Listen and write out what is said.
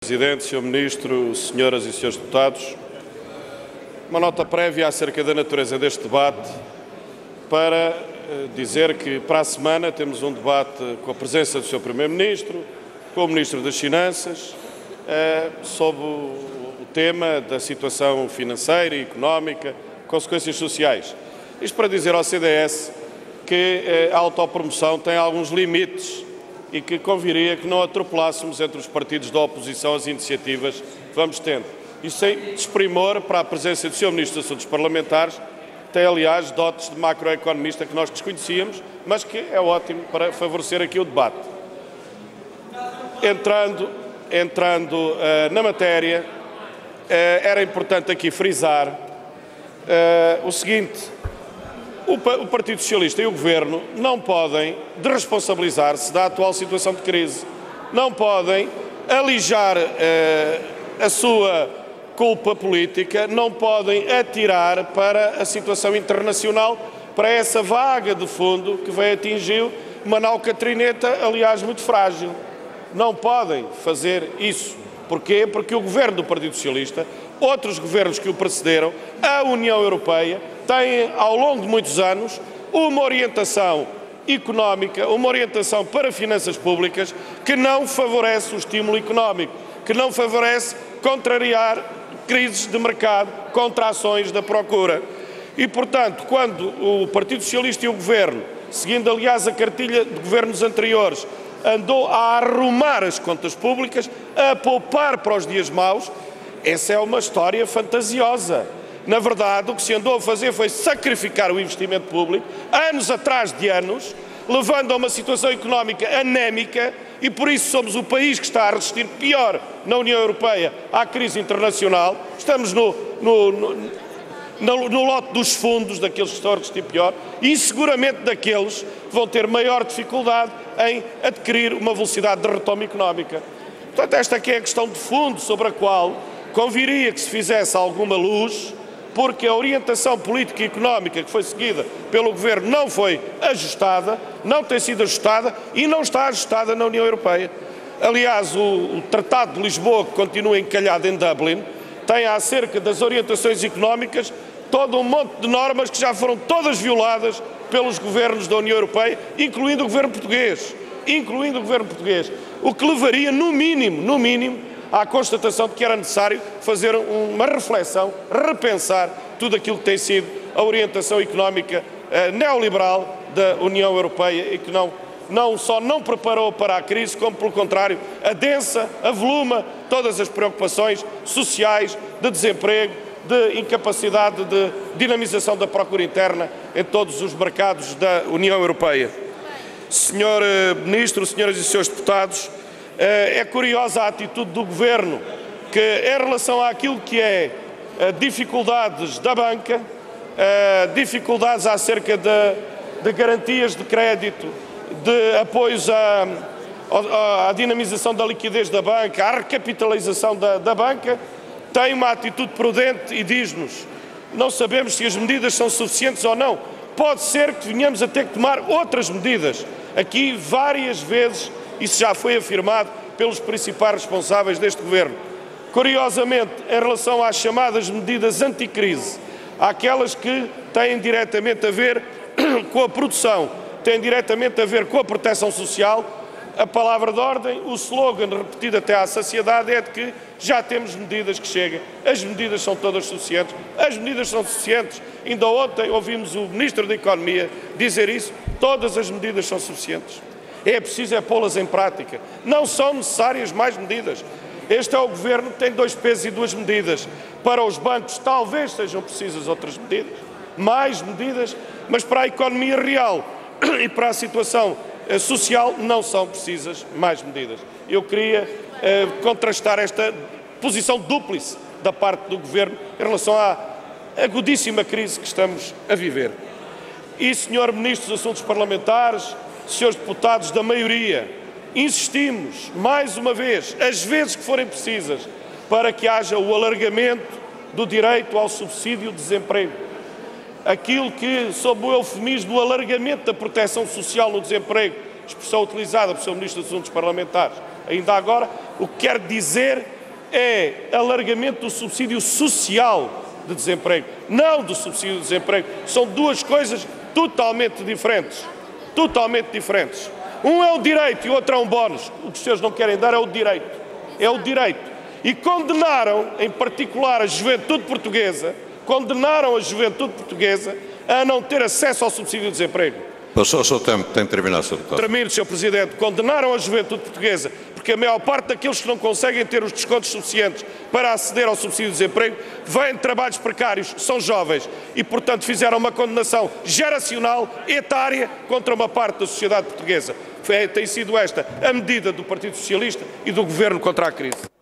Presidente, Sr. Ministro, Senhoras e Srs. Deputados, uma nota prévia acerca da natureza deste debate para dizer que para a semana temos um debate com a presença do Sr. Primeiro-Ministro, com o Ministro das Finanças, sobre o tema da situação financeira e económica, consequências sociais. Isto para dizer ao CDS que a autopromoção tem alguns limites e que conviria que não atropelássemos entre os partidos da oposição as iniciativas que vamos tendo. Isso sem desprimor para a presença do Sr. Ministro dos Assuntos Parlamentares, que tem, aliás, dotes de macroeconomista que nós desconhecíamos, mas que é ótimo para favorecer aqui o debate. Entrando na matéria, era importante aqui frisar o seguinte: o Partido Socialista e o Governo não podem desresponsabilizar-se da atual situação de crise, não podem alijar a sua culpa política, não podem atirar para a situação internacional, para essa vaga de fundo que veio atingir uma nau-catrineta, aliás, muito frágil. Não podem fazer isso. Porquê? Porque o Governo do Partido Socialista, outros governos que o precederam, a União Europeia, têm, ao longo de muitos anos, uma orientação económica, uma orientação para finanças públicas que não favorece o estímulo económico, que não favorece contrariar crises de mercado, contrações da procura. E, portanto, quando o Partido Socialista e o Governo, seguindo, aliás, a cartilha de governos anteriores, andou a arrumar as contas públicas, a poupar para os dias maus, essa é uma história fantasiosa. Na verdade, o que se andou a fazer foi sacrificar o investimento público, anos atrás de anos, levando a uma situação económica anémica, e por isso somos o país que está a resistir pior na União Europeia à crise internacional. Estamos no lote dos fundos, daqueles que estão a resistir pior, e seguramente daqueles que vão ter maior dificuldade em adquirir uma velocidade de retoma económica. Portanto, esta aqui é a questão de fundo sobre a qual conviria que se fizesse alguma luz, porque a orientação política e económica que foi seguida pelo Governo não foi ajustada, não tem sido ajustada e não está ajustada na União Europeia. Aliás, o Tratado de Lisboa, que continua encalhado em Dublin, tem acerca das orientações económicas todo um monte de normas que já foram todas violadas pelos governos da União Europeia, incluindo o governo português. O que levaria, no mínimo, à constatação de que era necessário fazer uma reflexão, repensar tudo aquilo que tem sido a orientação económica neoliberal da União Europeia e que não só não preparou para a crise, como, pelo contrário, adensa, avoluma todas as preocupações sociais, de desemprego, de incapacidade de dinamização da procura interna em todos os mercados da União Europeia. Senhor Ministro, senhoras e senhores deputados, é curiosa a atitude do Governo que, em relação àquilo que é dificuldades da banca, dificuldades acerca de garantias de crédito, de apoios à dinamização da liquidez da banca, à recapitalização da banca, tem uma atitude prudente e diz-nos: não sabemos se as medidas são suficientes ou não. Pode ser que venhamos a ter que tomar outras medidas. Aqui, várias vezes, isso já foi afirmado pelos principais responsáveis deste Governo. Curiosamente, em relação às chamadas medidas anticrise, aquelas que têm diretamente a ver com a produção, têm diretamente a ver com a proteção social, a palavra de ordem, o slogan repetido até à saciedade é de que já temos medidas que chegam. As medidas são todas suficientes. As medidas são suficientes. Ainda ontem ouvimos o Ministro da Economia dizer isso. Todas as medidas são suficientes. É preciso pô-las em prática. Não são necessárias mais medidas. Este é o Governo que tem 2 pesos e 2 medidas. Para os bancos talvez sejam precisas outras medidas, mais medidas, mas para a economia real e para a situação social não são precisas mais medidas. Eu queria contrastar esta posição dúplice da parte do Governo em relação à agudíssima crise que estamos a viver. E, Sr. Ministro dos Assuntos Parlamentares, Srs. Deputados da maioria, insistimos, mais uma vez, as vezes que forem precisas, para que haja o alargamento do direito ao subsídio de desemprego. Aquilo que, sob o eufemismo do alargamento da proteção social no desemprego, expressão utilizada pelo Sr. Ministro dos Assuntos Parlamentares ainda agora, o que quer dizer é alargamento do subsídio social de desemprego, não do subsídio de desemprego. São duas coisas totalmente diferentes. Totalmente diferentes. Um é o direito e o outro é um bónus. O que os senhores não querem dar é o direito. É o direito. E condenaram, em particular, a juventude portuguesa, a não ter acesso ao subsídio de desemprego. Passou o seu tempo, tem de terminar, Sr. Deputado. Termino, Sr. Presidente. Condenaram a juventude portuguesa porque a maior parte daqueles que não conseguem ter os descontos suficientes para aceder ao subsídio de desemprego vêm de trabalhos precários, são jovens e, portanto, fizeram uma condenação geracional, etária, contra uma parte da sociedade portuguesa. Tem sido esta a medida do Partido Socialista e do Governo contra a crise.